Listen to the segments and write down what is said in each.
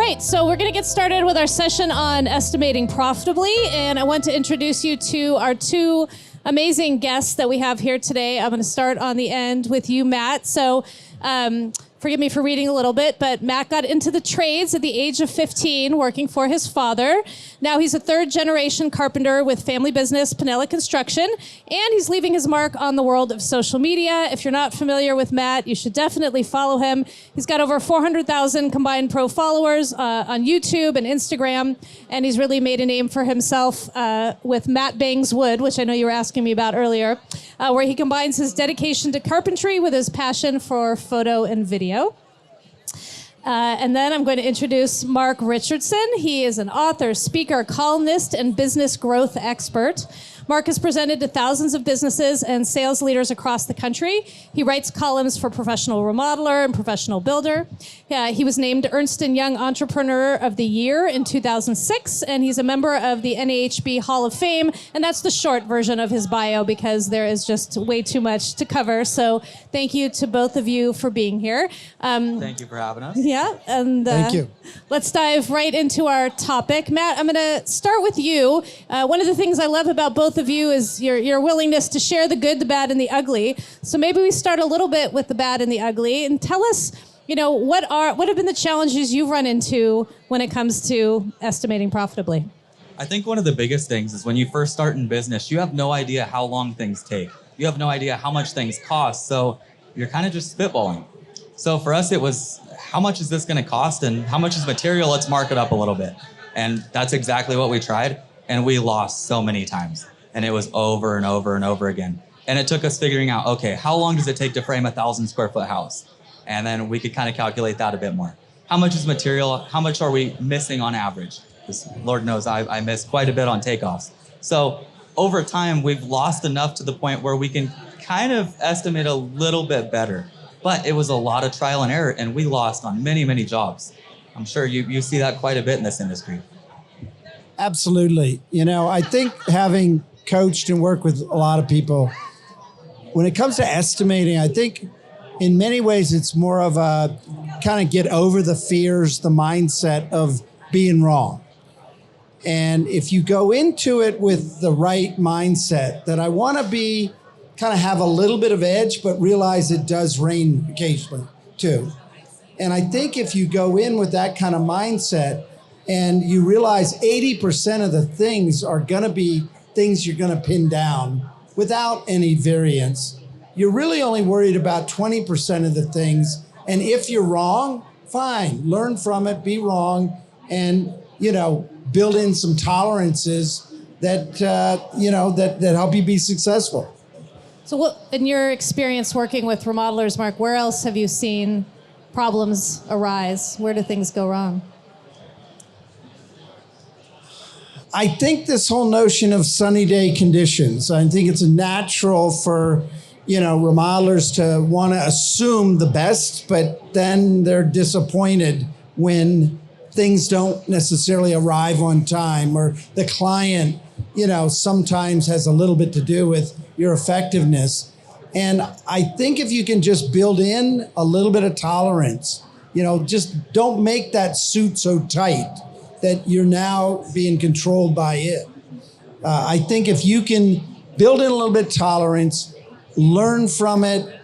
right, so we're going to get started with our session on estimating profitably, and I want to introduce you to our two amazing guests that we have here today. I'm going to start on the end with you, Matt. So forgive me for reading a little bit, but Matt got into the trades at the age of 15, working for his father. Now he's a third-generation carpenter with family business, Panella Construction, and he's leaving his mark on the world of social media. If you're not familiar with Matt, you should definitely follow him. He's got over 400,000 combined pro followers on YouTube and Instagram, and he's really made a name for himself with Matt Bangs Wood, which I know you were asking me about earlier, where he combines his dedication to carpentry with his passion for photo and video. And then I'm going to introduce Mark Richardson. He is an author, speaker, columnist, and business growth expert. Mark has presented to thousands of businesses and sales leaders across the country. He writes columns for Professional Remodeler and Professional Builder. He was named Ernst & Young Entrepreneur of the Year in 2006, and he's a member of the NAHB Hall of Fame, and that's the short version of his bio because there is just way too much to cover. So thank you to both of you for being here. Thank you for having us. Yeah, and thank you. Let's dive right into our topic. Matt, I'm going to start with you. One of the things I love about both of you is your willingness to share the good, the bad, and the ugly. So maybe we start a little bit with the bad and the ugly, and tell us, what have been the challenges you've run into when it comes to estimating profitably? I think one of the biggest things is when you first start in business, you have no idea how long things take. You have no idea how much things cost, so you're kind of just spitballing. So for us, it was, how much is this going to cost, and how much is material? Let's mark it up a little bit. And that's exactly what we tried, and we lost so many times. And it was over and over and over again. And it took us figuring out, okay, how long does it take to frame a 1,000 square foot house? And then we could kind of calculate that a bit more. How much is material? How much are we missing on average? Because Lord knows I miss quite a bit on takeoffs. So over time, we've lost enough to the point where we can kind of estimate a little bit better. But it was a lot of trial and error, and we lost on many, many jobs. I'm sure you see that quite a bit in this industry. Absolutely. I think having coached and worked with a lot of people, when it comes to estimating, I think in many ways it's more of a kind of get over the fears, the mindset of being wrong. And if you go into it with the right mindset, that I want to kind of have a little bit of edge, but realize it does rain occasionally too. And I think if you go in with that kind of mindset and you realize 80% of the things are going to be things you're going to pin down without any variance, you're really only worried about 20% of the things. And if you're wrong, fine, learn from it, be wrong, and, build in some tolerances that, that help you be successful. So what, in your experience working with remodelers, Mark, where else have you seen problems arise? Where do things go wrong? I think this whole notion of sunny day conditions, I think it's natural for, remodelers to want to assume the best, but then they're disappointed when things don't necessarily arrive on time, or the client, sometimes has a little bit to do with your effectiveness. And I think if you can just build in a little bit of tolerance, just don't make that suit so tight that you're now being controlled by it. I think if you can build in a little bit of tolerance, learn from it,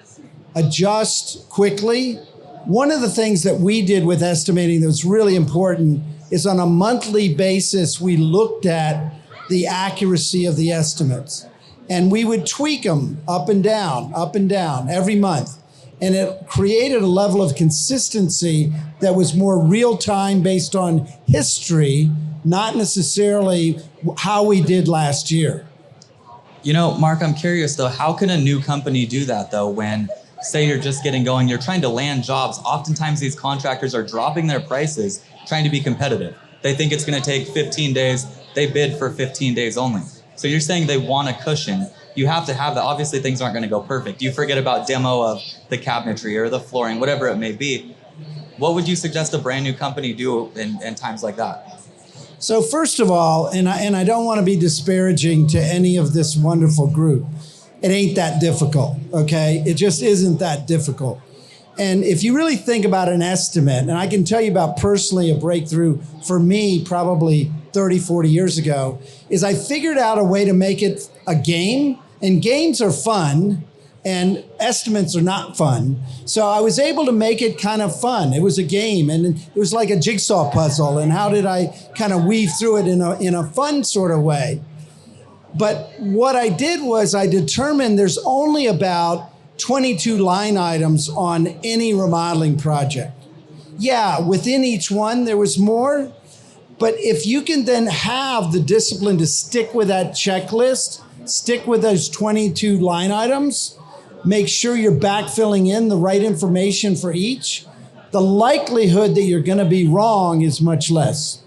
adjust quickly. One of the things that we did with estimating that was really important is on a monthly basis, we looked at the accuracy of the estimates. And we would tweak them up and down every month. And it created a level of consistency that was more real time based on history, not necessarily how we did last year. Mark, I'm curious though, how can a new company do that though when, say you're just getting going, you're trying to land jobs. Oftentimes these contractors are dropping their prices, trying to be competitive. They think it's going to take 15 days. They bid for 15 days only. So you're saying they want a cushion. You have to have that. Obviously things aren't going to go perfect. You forget about demo of the cabinetry or the flooring, whatever it may be. What would you suggest a brand new company do in times like that? So first of all, and I don't want to be disparaging to any of this wonderful group, it ain't that difficult, okay? It just isn't that difficult. And if you really think about an estimate, and I can tell you about personally a breakthrough for me probably 30, 40 years ago, is I figured out a way to make it a game, and games are fun and estimates are not fun. So I was able to make it kind of fun. It was a game, and it was like a jigsaw puzzle. And how did I kind of weave through it in a fun sort of way? But what I did was I determined there's only about 22 line items on any remodeling project. Yeah, within each one there was more, but if you can then have the discipline to stick with that checklist, stick with those 22 line items, make sure you're backfilling in the right information for each, the likelihood that you're going to be wrong is much less.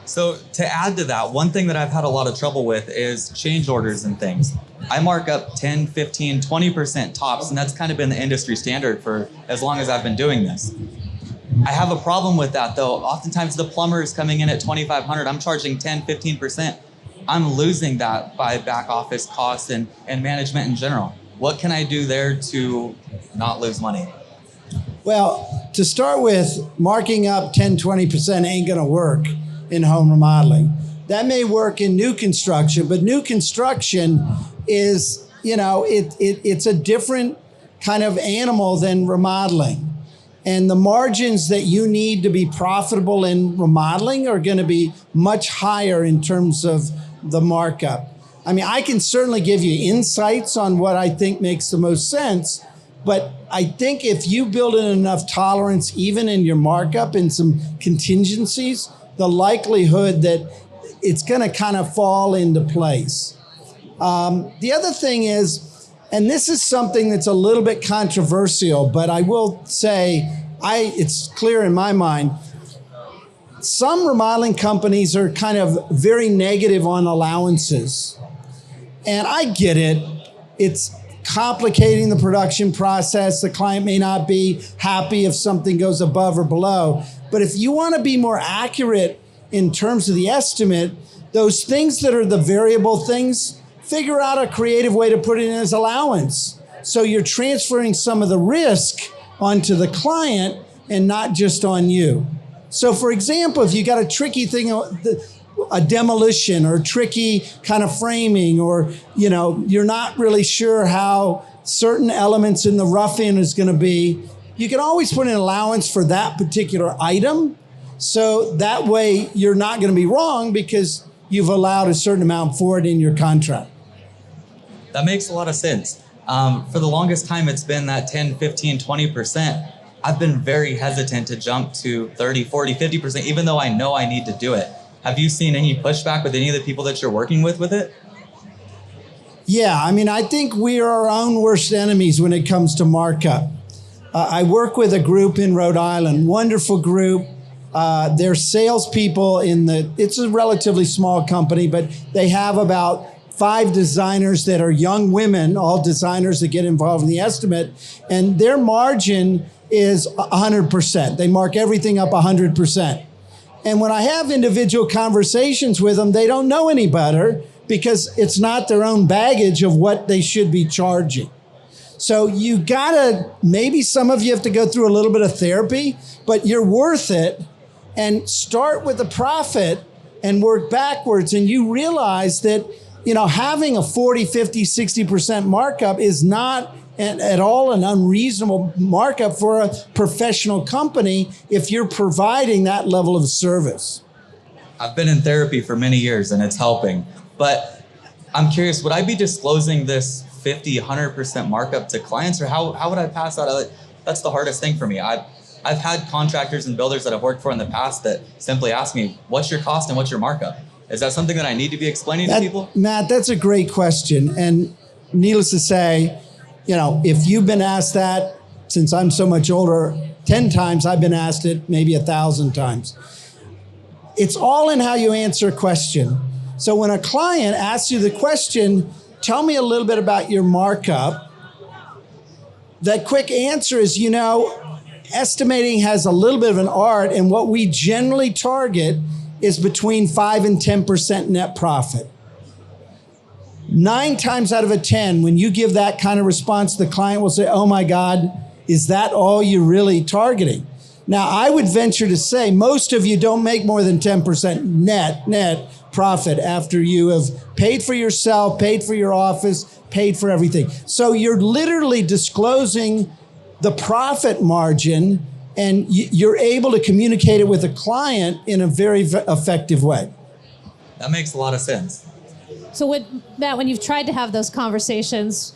So to add to that, one thing that I've had a lot of trouble with is change orders and things. I mark up 10, 15, 20% tops, and that's kind of been the industry standard for as long as I've been doing this. I have a problem with that though. Oftentimes the plumber is coming in at $2,500. I'm charging 10, 15%. I'm losing that by back office costs and management in general. What can I do there to not lose money? Well, to start with, marking up 10, 20% ain't gonna work in home remodeling. That may work in new construction, but new construction is, it's a different kind of animal than remodeling. And the margins that you need to be profitable in remodeling are gonna be much higher in terms of the markup. I mean, I can certainly give you insights on what I think makes the most sense, but I think if you build in enough tolerance, even in your markup and some contingencies, the likelihood that it's going to kind of fall into place. The other thing is, and this is something that's a little bit controversial, but I will say, it's clear in my mind, some remodeling companies are kind of very negative on allowances. And I get it. It's complicating the production process. The client may not be happy if something goes above or below. But if you want to be more accurate in terms of the estimate, those things that are the variable things, figure out a creative way to put it in as allowance. So you're transferring some of the risk onto the client and not just on you. So for example, if you got a tricky thing, a demolition or tricky kind of framing, or you're not really sure how certain elements in the roughing is going to be, you can always put an allowance for that particular item. So that way you're not going to be wrong because you've allowed a certain amount for it in your contract. That makes a lot of sense. For the longest time, it's been that 10, 15, 20%. I've been very hesitant to jump to 30, 40, 50%, even though I know I need to do it. Have you seen any pushback with any of the people that you're working with it? Yeah, I mean, I think we are our own worst enemies when it comes to markup. I work with a group in Rhode Island, wonderful group. They're salespeople it's a relatively small company, but they have about 5 designers that are young women, all designers that get involved in the estimate, and their margin is 100%. They mark everything up 100%. And when I have individual conversations with them, they don't know any better because it's not their own baggage of what they should be charging. So you gotta, maybe some of you have to go through a little bit of therapy, but you're worth it, and start with the profit and work backwards. And you realize that, having a 40, 50, 60% markup is not at all an unreasonable markup for a professional company if you're providing that level of service. I've been in therapy for many years and it's helping, but I'm curious, would I be disclosing this 50, 100% markup to clients, or how would I pass that? That's the hardest thing for me. I've had contractors and builders that I've worked for in the past that simply ask me, what's your cost and what's your markup? Is that something that I need to be explaining to people? Matt, that's a great question. And needless to say, if you've been asked that, since I'm so much older, 10 times, I've been asked it maybe 1,000 times. It's all in how you answer a question. So when a client asks you the question, tell me a little bit about your markup, that quick answer is, estimating has a little bit of an art, and what we generally target is between 5 and 10% net profit. 9 times out of 10, when you give that kind of response, the client will say, oh my God, Is that all you're really targeting? Now, I would venture to say most of you don't make more than 10% net profit after you have paid for yourself, paid for your office, paid for everything. So you're literally disclosing the profit margin, and you're able to communicate it with a client in a very effective way. That makes a lot of sense. So Matt, when you've tried to have those conversations,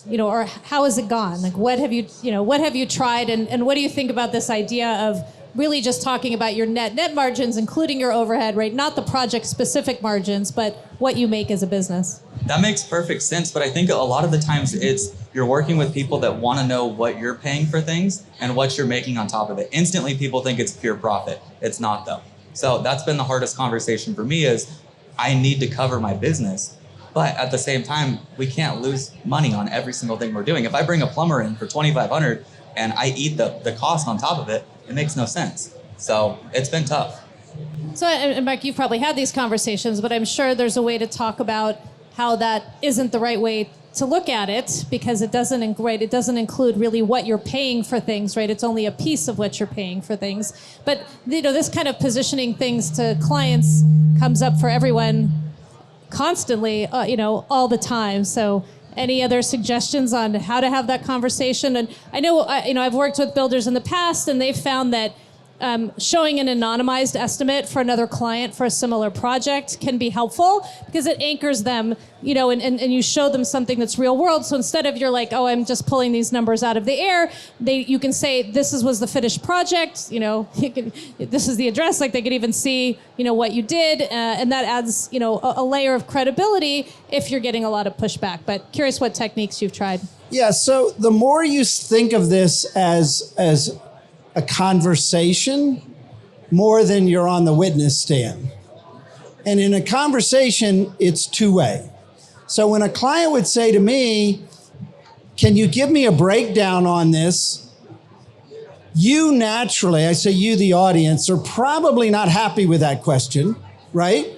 or how has it gone? Like, what have you tried, and what do you think about this idea of really just talking about your net margins, including your overhead, right? Not the project specific margins, but what you make as a business. That makes perfect sense, but I think a lot of the times you're working with people that want to know what you're paying for things and what you're making on top of it. Instantly, people think it's pure profit. It's not, though. So that's been the hardest conversation for me is I need to cover my business, but at the same time, we can't lose money on every single thing we're doing. If I bring a plumber in for $2,500 and I eat the cost on top of it, it makes no sense. So it's been tough. So, and Mark, you've probably had these conversations, but I'm sure there's a way to talk about how that isn't the right way to look at it, because it doesn't include really what you're paying for things, right? It's only a piece of what you're paying for things. But this kind of positioning things to clients comes up for everyone constantly, all the time. So any other suggestions on how to have that conversation? And I know, I've worked with builders in the past, and they've found that showing an anonymized estimate for another client for a similar project can be helpful because it anchors them, and you show them something that's real world. So instead of you're like, oh, I'm just pulling these numbers out of the air, you can say, this was the finished project, this is the address, like they could even see, what you did. And that adds, a layer of credibility if you're getting a lot of pushback. But curious what techniques you've tried. Yeah, so the more you think of this as a conversation more than you're on the witness stand. And in a conversation, it's two-way. So when a client would say to me, can you give me a breakdown on this? You naturally, I say you, the audience, are probably not happy with that question, right?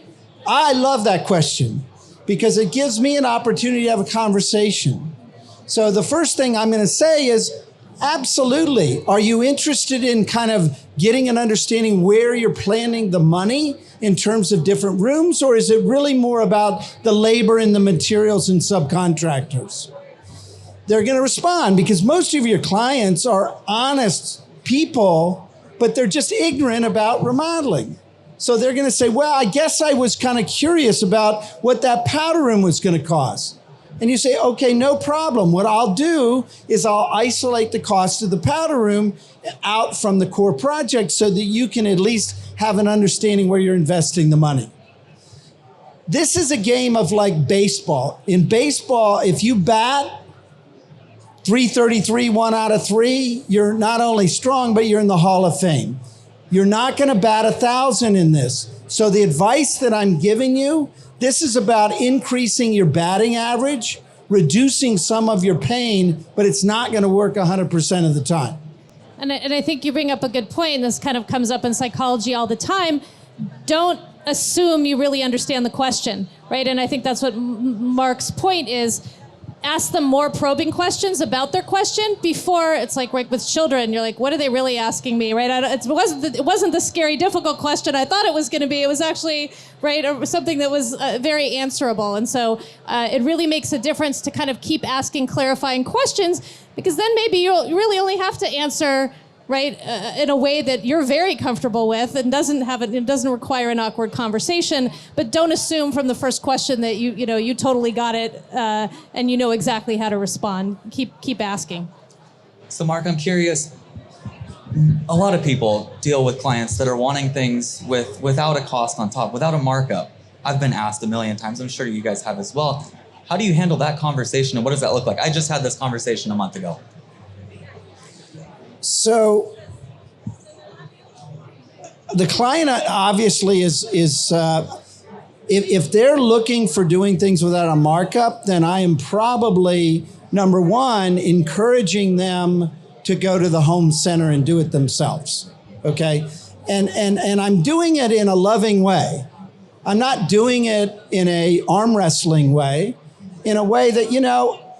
I love that question because it gives me an opportunity to have a conversation. So the first thing I'm going to say is, absolutely. Are you interested in kind of getting an understanding where you're planning the money in terms of different rooms, or is it really more about the labor and the materials and subcontractors? They're going to respond because most of your clients are honest people, but they're just ignorant about remodeling. So they're going to say, well, I guess I was kind of curious about what that powder room was going to cost. And you say, okay, no problem. What I'll do is I'll isolate the cost of the powder room out from the core project so that you can at least have an understanding where you're investing the money. This is a game of like baseball. In baseball, if you bat .333, 1 out of 3, you're not only strong, but you're in the Hall of Fame. You're not going to bat 1,000 in this. So the advice that I'm giving you, this is about increasing your batting average, reducing some of your pain, but it's not going to work 100% of the time. And I think you bring up a good point, and this kind of comes up in psychology all the time. Don't assume you really understand the question, right? And I think that's what Mark's point is. Ask them more probing questions about their question before it's like with children. You're like, what are they really asking me, right? It wasn't the scary, difficult question I thought it was going to be. It was actually, right, something that was very answerable. And so it really makes a difference to kind of keep asking clarifying questions, because then maybe you'll really only have to answer, right, in a way that you're very comfortable with and it doesn't require an awkward conversation. But don't assume from the first question that you totally got it and you know exactly how to respond. Keep asking. So Mark, I'm curious. A lot of people deal with clients that are wanting things without a cost on top, without a markup. I've been asked a million times. I'm sure you guys have as well. How do you handle that conversation, and what does that look like? I just had this conversation a month ago. So the client obviously is if they're looking for doing things without a markup, then I am probably, number one, encouraging them to go to the home center and do it themselves, okay? And I'm doing it in a loving way. I'm not doing it in a arm wrestling way, in a way that,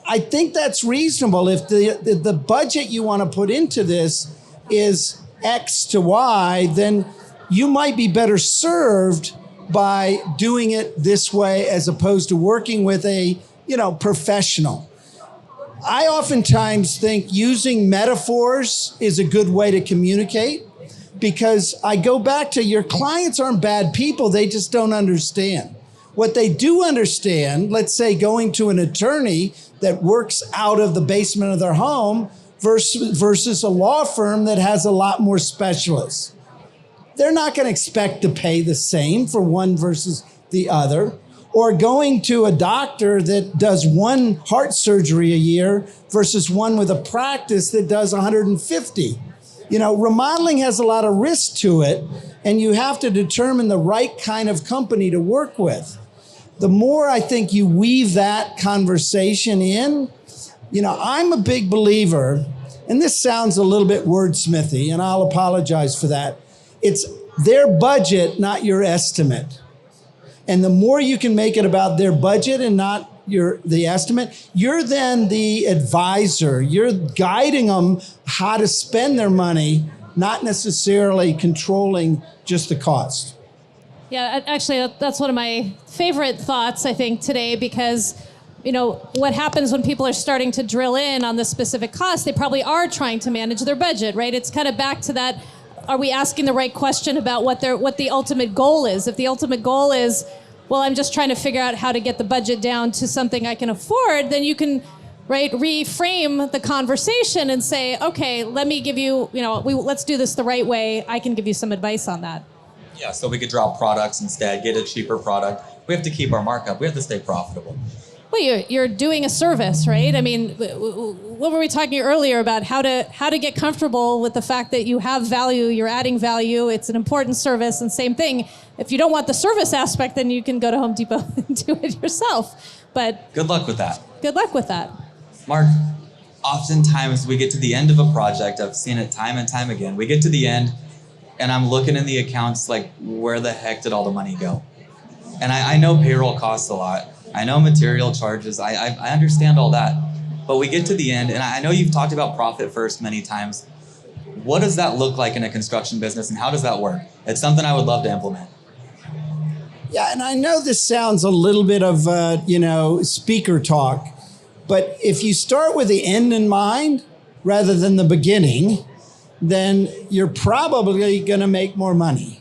I think that's reasonable. If the budget you want to put into this is X to Y, then you might be better served by doing it this way as opposed to working with a, professional. I oftentimes think using metaphors is a good way to communicate, because I go back to your clients aren't bad people, they just don't understand. What they do understand, let's say going to an attorney that works out of the basement of their home versus a law firm that has a lot more specialists. They're not going to expect to pay the same for one versus the other. Or going to a doctor that does one heart surgery a year versus one with a practice that does 150. Remodeling has a lot of risk to it, and you have to determine the right kind of company to work with. The more I think you weave that conversation in, I'm a big believer, and this sounds a little bit wordsmithy, and I'll apologize for that. It's their budget, not your estimate. And the more you can make it about their budget and not the estimate, you're then the advisor. You're guiding them how to spend their money, not necessarily controlling just the cost. Yeah, actually, that's one of my favorite thoughts, I think, today, because, what happens when people are starting to drill in on the specific cost, they probably are trying to manage their budget, right? It's kind of back to that, are we asking the right question about what the ultimate goal is? If the ultimate goal is, well, I'm just trying to figure out how to get the budget down to something I can afford, then you can, reframe the conversation and say, okay, let me give you, let's do this the right way. I can give you some advice on that. Yeah, so we could drop products instead, get a cheaper product. We have to keep our markup. We have to stay profitable. Well, you're doing a service, right? I mean, what were we talking earlier about? How to get comfortable with the fact that you have value, you're adding value, it's an important service, and same thing. If you don't want the service aspect, then you can go to Home Depot and do it yourself. But good luck with that. Good luck with that. Mark, oftentimes we get to the end of a project. I've seen it time and time again. We get to the end, and I'm looking in the accounts like, where the heck did all the money go? And I know payroll costs a lot. I know material charges. I understand all that. But we get to the end, and I know you've talked about profit first many times. What does that look like in a construction business, and how does that work? It's something I would love to implement. Yeah, and I know this sounds a little bit of, speaker talk, but if you start with the end in mind rather than the beginning, then you're probably going to make more money.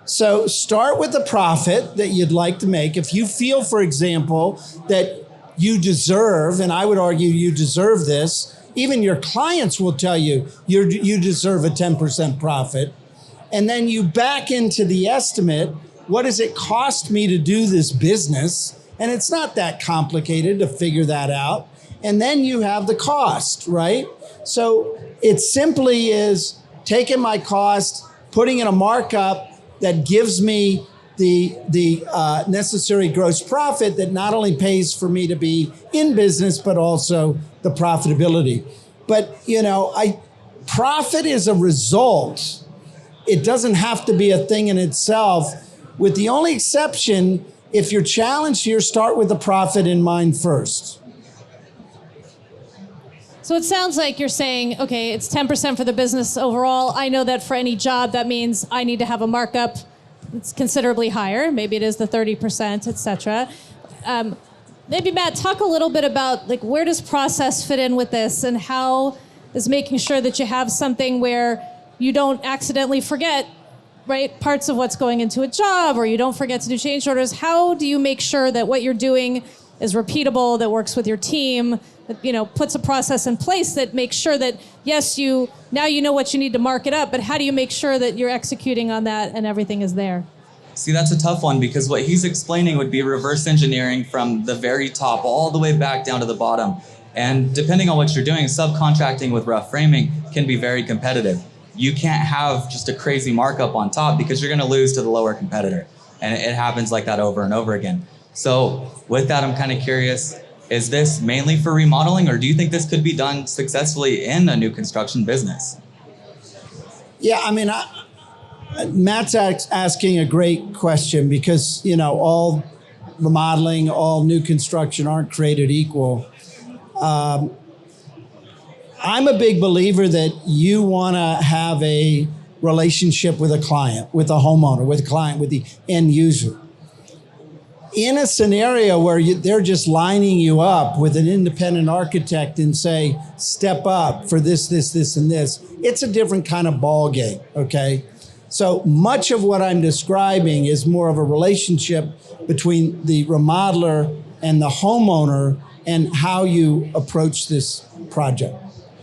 So start with the profit that you'd like to make. If you feel, for example, that you deserve, and I would argue you deserve this, even your clients will tell you you deserve a 10% profit. And then you back into the estimate, what does it cost me to do this business? And it's not that complicated to figure that out. And then you have the cost, right? So it simply is taking my cost, putting in a markup that gives me the necessary gross profit that not only pays for me to be in business, but also the profitability. But, profit is a result. It doesn't have to be a thing in itself, with the only exception, if you're challenged here, start with the profit in mind first. So it sounds like you're saying, okay, it's 10% for the business overall. I know that for any job, that means I need to have a markup that's considerably higher. Maybe it is the 30%, et cetera. Maybe Matt, talk a little bit about where does process fit in with this, and how is making sure that you have something where you don't accidentally forget, right, parts of what's going into a job, or you don't forget to do change orders. How do you make sure that what you're doing is repeatable, that works with your team, that, puts a process in place that makes sure that, yes, now you know what you need to mark it up, but how do you make sure that you're executing on that and everything is there? See, that's a tough one, because what he's explaining would be reverse engineering from the very top all the way back down to the bottom. And depending on what you're doing, subcontracting with rough framing can be very competitive. You can't have just a crazy markup on top, because you're going to lose to the lower competitor. And it happens like that over and over again. So with that, I'm kind of curious, is this mainly for remodeling, or do you think this could be done successfully in a new construction business? Yeah, I mean, Matt's asking a great question, because, all remodeling, all new construction aren't created equal. I'm a big believer that you want to have a relationship with a client, with a homeowner, with a client, with the end user. In a scenario where they're just lining you up with an independent architect and say, step up for this, this, this, and this, it's a different kind of ball game, okay? So much of what I'm describing is more of a relationship between the remodeler and the homeowner and how you approach this project.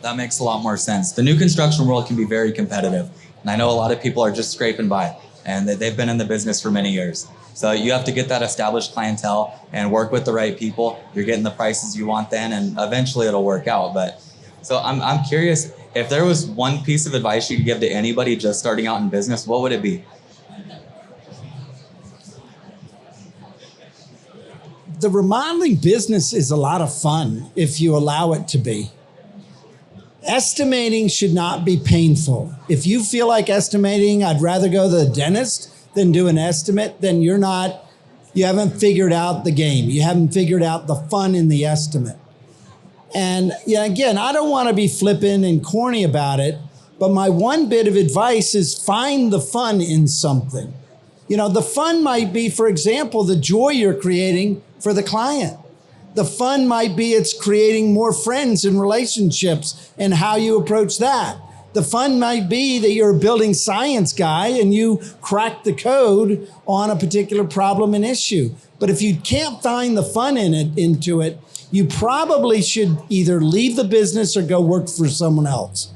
That makes a lot more sense. The new construction world can be very competitive. And I know a lot of people are just scraping by, and they've been in the business for many years. So you have to get that established clientele and work with the right people. You're getting the prices you want then, and eventually it'll work out. But so I'm curious, if there was one piece of advice you could give to anybody just starting out in business, what would it be? The remodeling business is a lot of fun if you allow it to be. Estimating should not be painful. If you feel like estimating, I'd rather go to the dentist than do an estimate, then you haven't figured out the game. You haven't figured out the fun in the estimate. And again, I don't want to be flippant and corny about it, but my one bit of advice is find the fun in something. The fun might be, for example, the joy you're creating for the client. The fun might be it's creating more friends and relationships and how you approach that. The fun might be that you're a building science guy and you crack the code on a particular problem and issue. But if you can't find the fun into it, you probably should either leave the business or go work for someone else.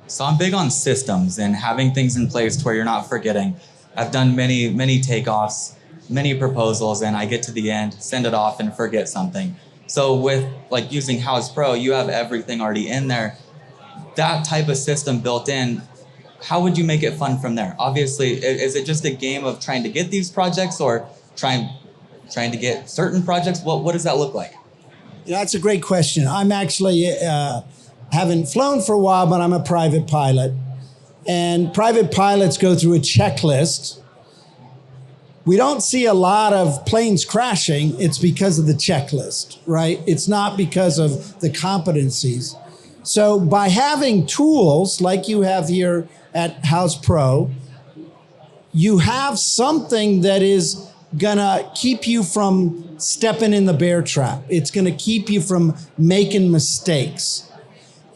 So I'm big on systems and having things in place to where you're not forgetting. I've done many takeoffs, many proposals, and I get to the end, send it off, and forget something. So with like using House Pro, you have everything already in there. That type of system built in, how would you make it fun from there? Obviously, is it just a game of trying to get these projects or trying to get certain projects? What does that look like? That's a great question. I'm actually, haven't flown for a while, but I'm a private pilot. And private pilots go through a checklist. We don't see a lot of planes crashing. It's because of the checklist, right? It's not because of the competencies. So by having tools like you have here at House Pro, you have something that is gonna keep you from stepping in the bear trap. It's gonna keep you from making mistakes.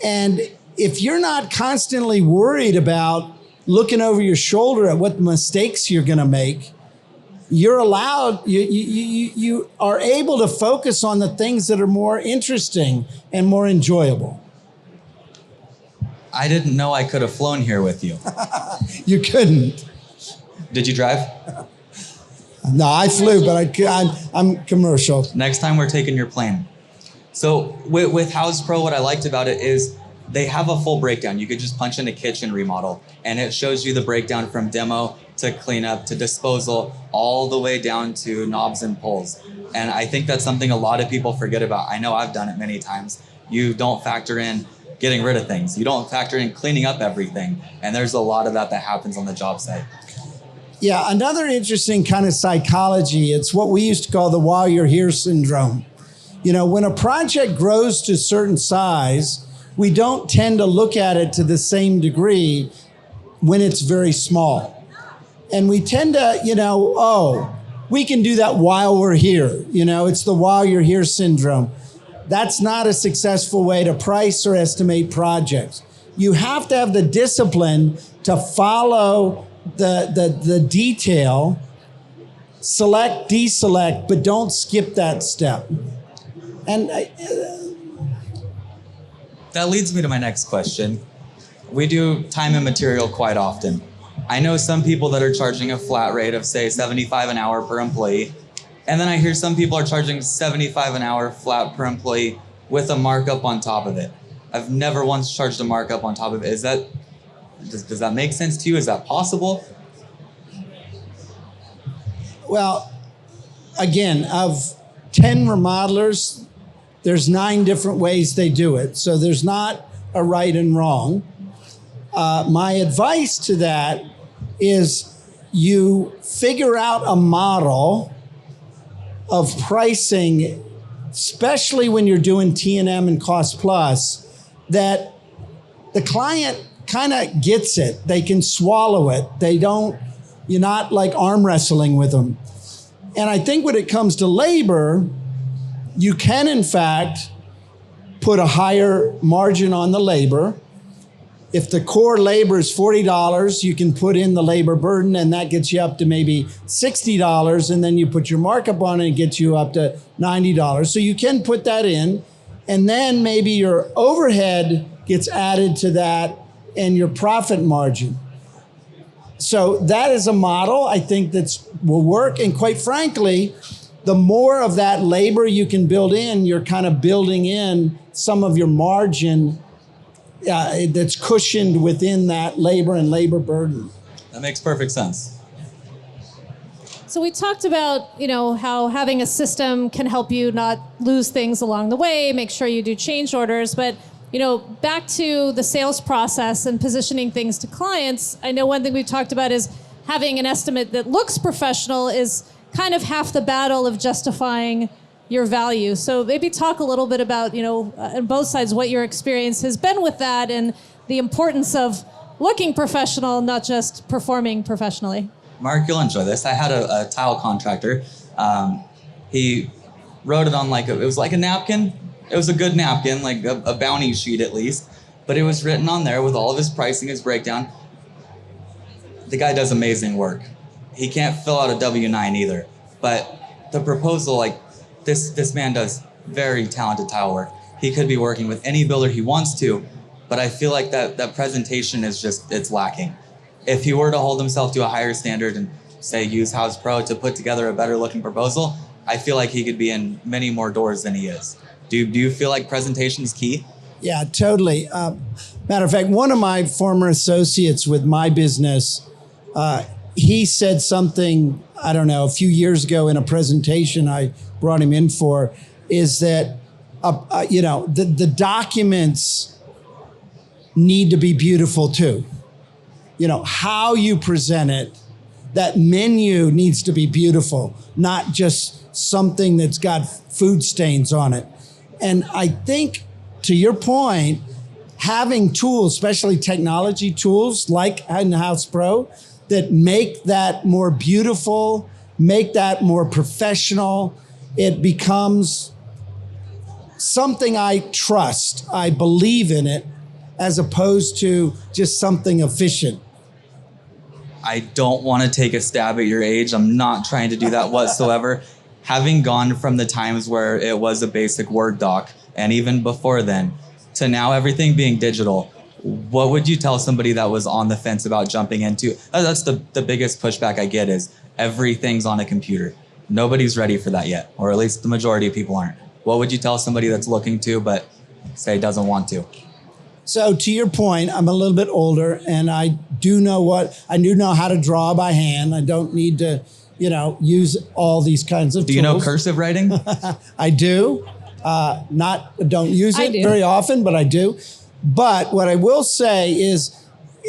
And if you're not constantly worried about looking over your shoulder at what mistakes you're gonna make, you are able to focus on the things that are more interesting and more enjoyable. I didn't know I could have flown here with you. You couldn't. Did you drive? No, I flew, but I'm commercial. Next time we're taking your plane. So with House Pro, what I liked about it is they have a full breakdown. You could just punch in a kitchen remodel, and it shows you the breakdown from demo to cleanup to disposal, all the way down to knobs and pulls. And I think that's something a lot of people forget about. I know I've done it many times. You don't factor in getting rid of things. You don't factor in cleaning up everything. And there's a lot of that happens on the job site. Yeah, another interesting kind of psychology, it's what we used to call the while you're here syndrome. When a project grows to a certain size, we don't tend to look at it to the same degree when it's very small. And we tend to, we can do that while we're here. It's the while you're here syndrome. That's not a successful way to price or estimate projects. You have to have the discipline to follow the detail, select, deselect, but don't skip that step. And that leads me to my next question. We do time and material quite often. I know some people that are charging a flat rate of, say, $75 an hour per employee. And then I hear some people are charging $75 an hour flat per employee with a markup on top of it. I've never once charged a markup on top of it. Does that make sense to you? Is that possible? Well, again, of 10 remodelers, there's 9 different ways they do it. So there's not a right and wrong. My advice to that is you figure out a model of pricing especially when you're doing T&M and cost plus, that the client kind of gets it. They can swallow it. You're not like arm wrestling with them. And I think when it comes to labor, you can in fact put a higher margin on the labor. If the core labor is $40, you can put in the labor burden, and that gets you up to maybe $60, and then you put your markup on it and it gets you up to $90. So you can put that in, and then maybe your overhead gets added to that and your profit margin. So that is a model I think that will work. And quite frankly, the more of that labor you can build in, you're kind of building in some of your margin that's cushioned within that labor and labor burden. That makes perfect sense. So we talked about, how having a system can help you not lose things along the way, make sure you do change orders, but back to the sales process and positioning things to clients, I know one thing we've talked about is having an estimate that looks professional is kind of half the battle of justifying your value. So maybe talk a little bit about, on both sides, what your experience has been with that and the importance of looking professional, not just performing professionally. Mark, you'll enjoy this. I had a tile contractor. He wrote it on it was like a napkin. It was a good napkin, like a bounty sheet at least. But it was written on there with all of his pricing, his breakdown. The guy does amazing work. He can't fill out a W-9 either. But the proposal, this man does very talented tile work. He could be working with any builder he wants to, but I feel like that presentation is it's lacking. If he were to hold himself to a higher standard and say use House Pro to put together a better looking proposal, I feel like he could be in many more doors than he is. Do you feel like presentation is key? Yeah, totally. Matter of fact, one of my former associates with my business, he said something, I don't know, a few years ago in a presentation I brought him in for, is that, the documents need to be beautiful too. How you present it, that menu needs to be beautiful, not just something that's got food stains on it. And I think, to your point, having tools, especially technology tools like In-House Pro, that make that more beautiful, make that more professional, it becomes something I trust. I believe in it, as opposed to just something efficient. I don't want to take a stab at your age. I'm not trying to do that whatsoever. Having gone from the times where it was a basic Word doc, and even before then, to now everything being digital, what would you tell somebody that was on the fence about jumping into? That's the biggest pushback I get is everything's on a computer. Nobody's ready for that yet, or at least the majority of people aren't. What would you tell somebody that's looking to but say doesn't want to? So to your point, I'm a little bit older, and I do know how to draw by hand. I don't need to, use all these kinds of tools. Do you know cursive writing? I do. Don't use it very often, but I do. But what I will say is,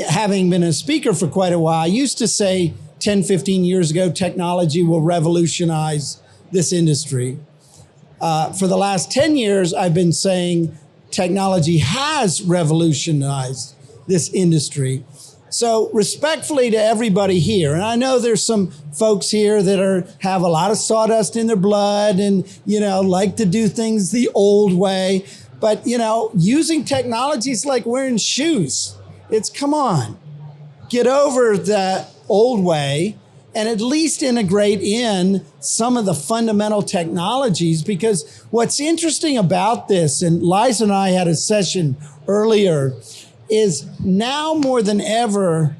having been a speaker for quite a while, I used to say 10, 15 years ago, technology will revolutionize this industry. For the last 10 years, I've been saying technology has revolutionized this industry. So respectfully to everybody here, and I know there's some folks here that have a lot of sawdust in their blood and, like to do things the old way. But, using technology is like wearing shoes. Come on, get over the old way and at least integrate in some of the fundamental technologies, because what's interesting about this, and Liza and I had a session earlier, is now more than ever,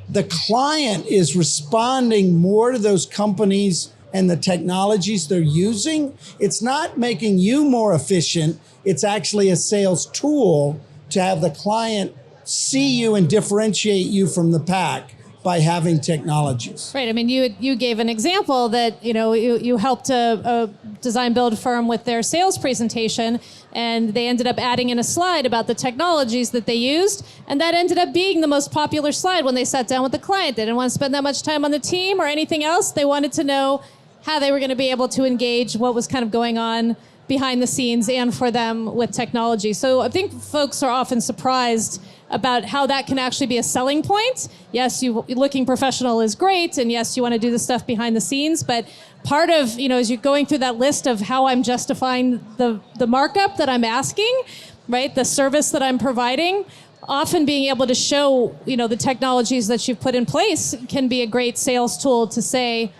the client is responding more to those companies and the technologies they're using. It's not making you more efficient. It's actually a sales tool to have the client see you and differentiate you from the pack by having technologies. Right. I mean, you gave an example that, you helped a design build firm with their sales presentation, and they ended up adding in a slide about the technologies that they used. And that ended up being the most popular slide when they sat down with the client. They didn't want to spend that much time on the team or anything else. They wanted to know how they were going to be able to engage, what was kind of going on behind the scenes and for them with technology. So I think folks are often surprised about how that can actually be a selling point. Yes, you looking professional is great, and yes, you want to do the stuff behind the scenes, but part of, as you're going through that list of how I'm justifying the markup that I'm asking, right, the service that I'm providing, often being able to show, the technologies that you've put in place can be a great sales tool to say,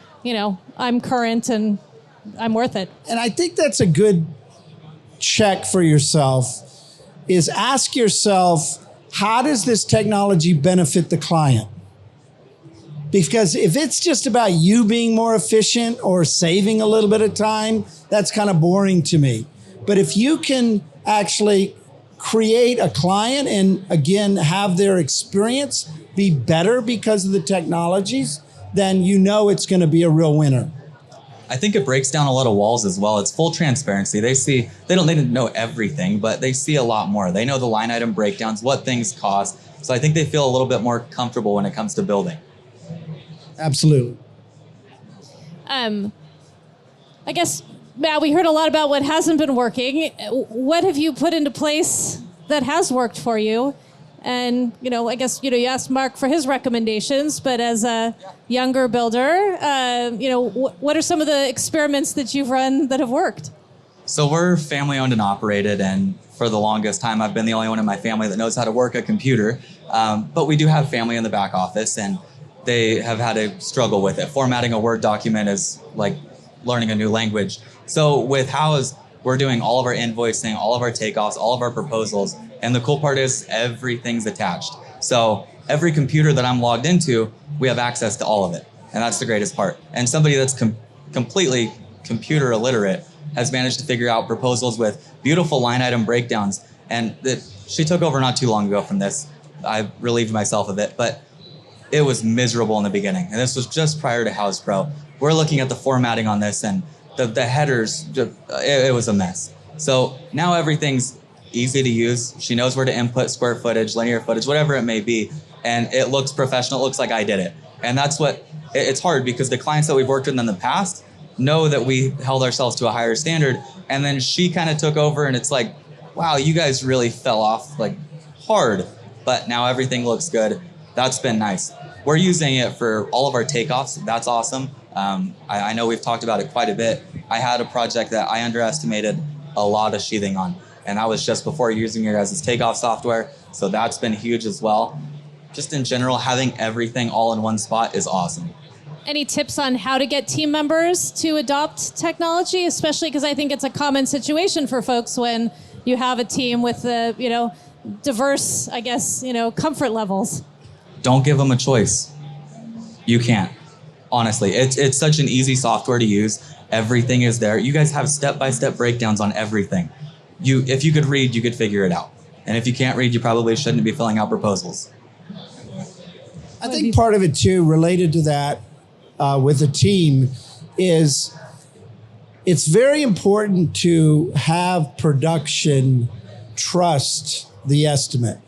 I'm current and I'm worth it. And I think that's a good check for yourself, is ask yourself, how does this technology benefit the client? Because if it's just about you being more efficient or saving a little bit of time, that's kind of boring to me. But if you can actually create a client and, again, have their experience be better because of the technologies, then it's going to be a real winner. I think it breaks down a lot of walls as well. It's full transparency. They don't know everything, but they see a lot more. They know the line item breakdowns, what things cost. So I think they feel a little bit more comfortable when it comes to building. Absolutely. I guess, Matt, we heard a lot about what hasn't been working. What have you put into place that has worked for you? And, I guess, you asked Mark for his recommendations, but as a younger builder, what are some of the experiments that you've run that have worked? So we're family owned and operated, and for the longest time, I've been the only one in my family that knows how to work a computer. But we do have family in the back office, and they have had to struggle with it. Formatting a Word document is like learning a new language. So with House, we're doing all of our invoicing, all of our takeoffs, all of our proposals. And the cool part is everything's attached. So every computer that I'm logged into, we have access to all of it. And that's the greatest part. And somebody that's completely computer illiterate has managed to figure out proposals with beautiful line item breakdowns. And she took over not too long ago from this. I relieved myself of it, but it was miserable in the beginning. And this was just prior to House Pro. We're looking at the formatting on this, and the headers, it was a mess. So now everything's easy to use. She knows where to input square footage, linear footage, whatever it may be. And it looks professional. It looks like I did it. And that's it's hard because the clients that we've worked with in the past know that we held ourselves to a higher standard. And then she kind of took over, and it's like, wow, you guys really fell off like hard. But now everything looks good. That's been nice. We're using it for all of our takeoffs. That's awesome. I know we've talked about it quite a bit. I had a project that I underestimated a lot of sheathing on, and that was just before using your guys' takeoff software. So that's been huge as well. Just in general, having everything all in one spot is awesome. Any tips on how to get team members to adopt technology, especially because I think it's a common situation for folks when you have a team with diverse, I guess, comfort levels? Don't give them a choice. You can't. Honestly, it's such an easy software to use. Everything is there. You guys have step-by-step breakdowns on everything. If you could read, you could figure it out. And if you can't read, you probably shouldn't be filling out proposals. I think part of it too, related to that with a team, is it's very important to have production trust the estimate.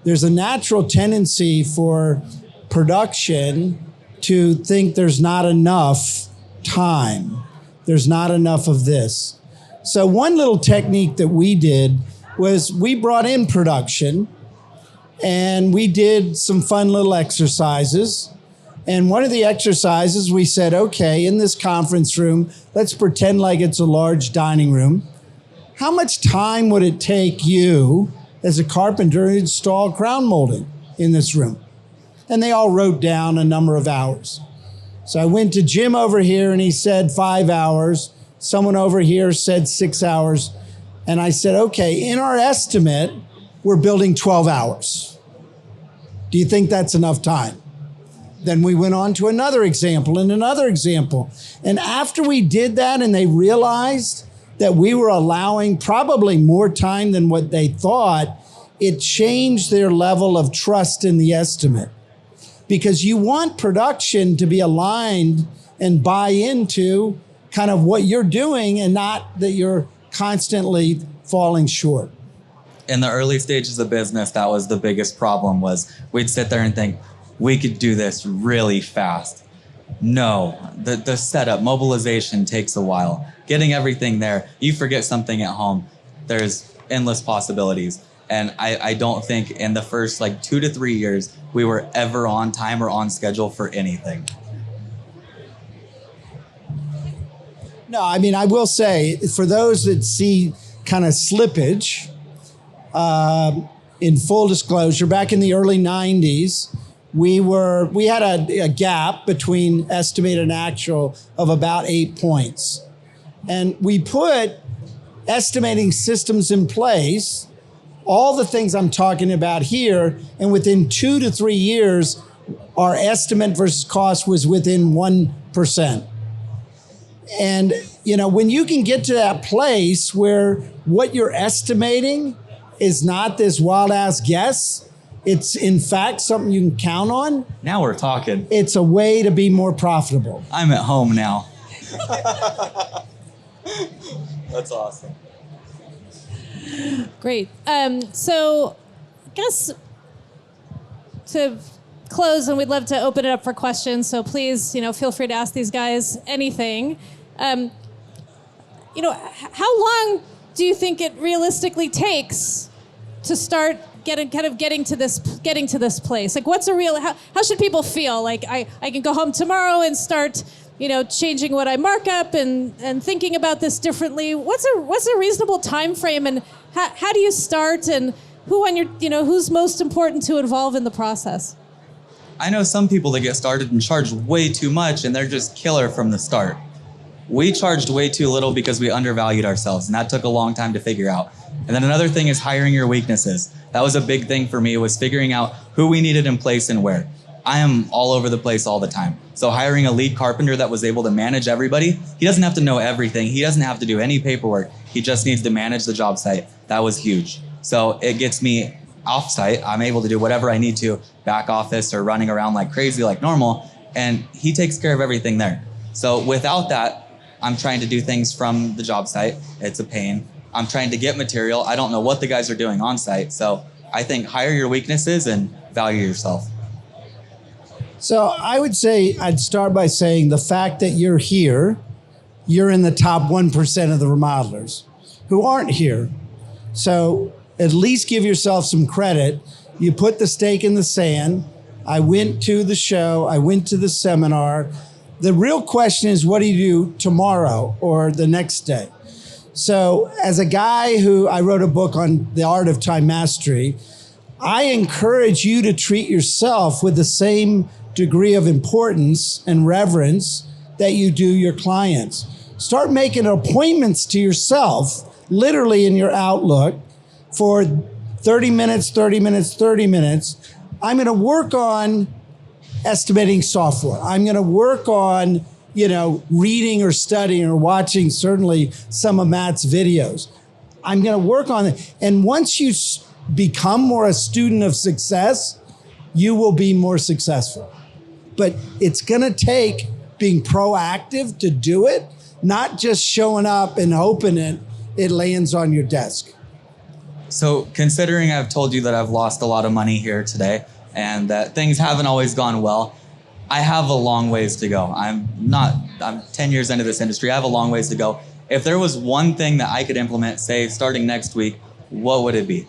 There's a natural tendency for production to think there's not enough time. There's not enough of this. So one little technique that we did was we brought in production and we did some fun little exercises. And one of the exercises, we said, okay, in this conference room, let's pretend like it's a large dining room. How much time would it take you as a carpenter to install crown molding in this room? And they all wrote down a number of hours. So I went to Jim over here and he said 5 hours. Someone over here said 6 hours. And I said, okay, in our estimate, we're building 12 hours. Do you think that's enough time? Then we went on to another example and another example. And after we did that and they realized that we were allowing probably more time than what they thought, it changed their level of trust in the estimate. Because you want production to be aligned and buy into kind of what you're doing and not that you're constantly falling short. In the early stages of business, that was the biggest problem. Was we'd sit there and think, we could do this really fast. No, the setup, mobilization takes a while. Getting everything there, you forget something at home, there's endless possibilities. And I don't think in the first like 2 to 3 years, we were ever on time or on schedule for anything. No, I mean, I will say, for those that see kind of slippage, in full disclosure, back in the early 90s, we had a gap between estimated and actual of about 8 points. And we put estimating systems in place, all the things I'm talking about here, and within 2 to 3 years, our estimate versus cost was within 1%. And, you know, when you can get to that place where what you're estimating is not this wild ass guess, it's in fact something you can count on. Now we're talking. It's a way to be more profitable. I'm at home now. That's awesome. Great. So I guess to close, and we'd love to open it up for questions. So please, feel free to ask these guys anything. How long do you think it realistically takes to start getting to this place? Like, what's how should people feel? Like, I can go home tomorrow and start, changing what I mark up and thinking about this differently. What's a reasonable time frame, and how do you start, and who's most important to involve in the process? I know some people that get started and charge way too much, and they're just killer from the start. We charged way too little because we undervalued ourselves, and that took a long time to figure out. And then another thing is hiring your weaknesses. That was a big thing for me, was figuring out who we needed in place and where. I am all over the place all the time. So hiring a lead carpenter that was able to manage everybody, he doesn't have to know everything. He doesn't have to do any paperwork. He just needs to manage the job site. That was huge. So it gets me off site. I'm able to do whatever I need to, back office or running around like crazy like normal. And he takes care of everything there. So without that, I'm trying to do things from the job site. It's a pain. I'm trying to get material. I don't know what the guys are doing on site. So I think hire your weaknesses and value yourself. So I would say, I'd start by saying the fact that you're here, you're in the top 1% of the remodelers who aren't here. So at least give yourself some credit. You put the stake in the sand. I went to the show. I went to the seminar. The real question is, what do you do tomorrow or the next day? So as a guy I wrote a book on the art of time mastery, I encourage you to treat yourself with the same degree of importance and reverence that you do your clients. Start making appointments to yourself, literally in your Outlook, for 30 minutes, 30 minutes, 30 minutes. I'm going to work on estimating software. I'm going to work on, reading or studying or watching certainly some of Matt's videos. I'm going to work on it. And once you become more a student of success, you will be more successful. But it's going to take being proactive to do it, not just showing up and hoping it lands on your desk. So considering I've told you that I've lost a lot of money here today and that things haven't always gone well, I have a long ways to go. I'm 10 years into this industry. I have a long ways to go. If there was one thing that I could implement, say, starting next week, what would it be?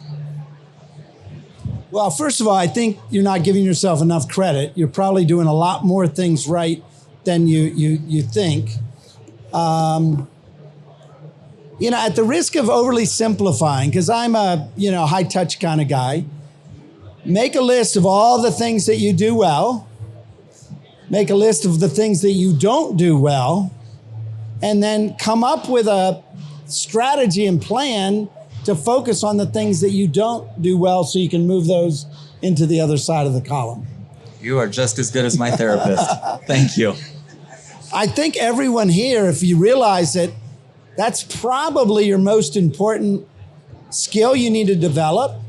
Well, first of all, I think you're not giving yourself enough credit. You're probably doing a lot more things right than you think. At the risk of overly simplifying, because I'm a high touch kind of guy, make a list of all the things that you do well. Make a list of the things that you don't do well, and then come up with a strategy and plan to focus on the things that you don't do well so you can move those into the other side of the column. You are just as good as my therapist. Thank you. I think everyone here, if you realize it, that's probably your most important skill you need to develop,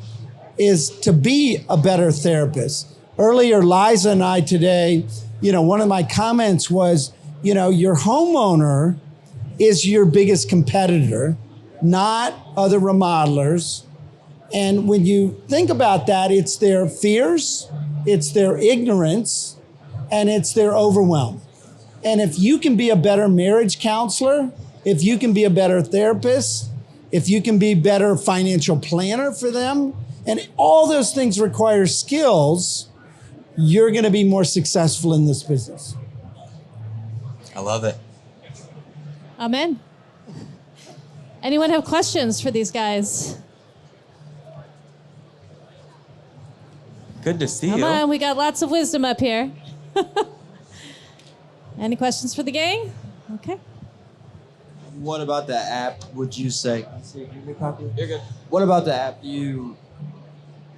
is to be a better therapist. Earlier, Liza and I today, one of my comments was, your homeowner is your biggest competitor, not other remodelers. And when you think about that, it's their fears, it's their ignorance, and it's their overwhelm. And if you can be a better marriage counselor, if you can be a better therapist, if you can be a better financial planner for them, and all those things require skills, you're going to be more successful in this business. I love it. Amen. Anyone have questions for these guys? Good to see Come you. on, we got lots of wisdom up here. Any questions for the gang? Okay. What about the app would you say? You're good. What about the app you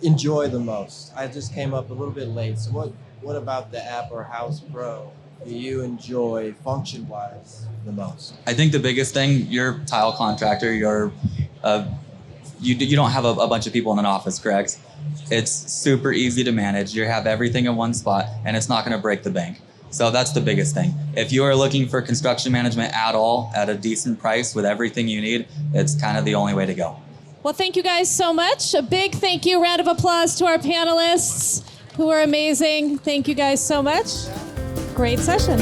enjoy the most? I just came up a little bit late. So what about the app or House Pro do you enjoy function-wise the most? I think the biggest thing, you're a tile contractor, you don't have a bunch of people in an office, correct? It's super easy to manage. You have everything in one spot, and it's not going to break the bank. So that's the biggest thing. If you are looking for construction management at all at a decent price with everything you need, it's kind of the only way to go. Well, thank you guys so much. A big thank you, round of applause to our panelists who are amazing. Thank you guys so much. Great session.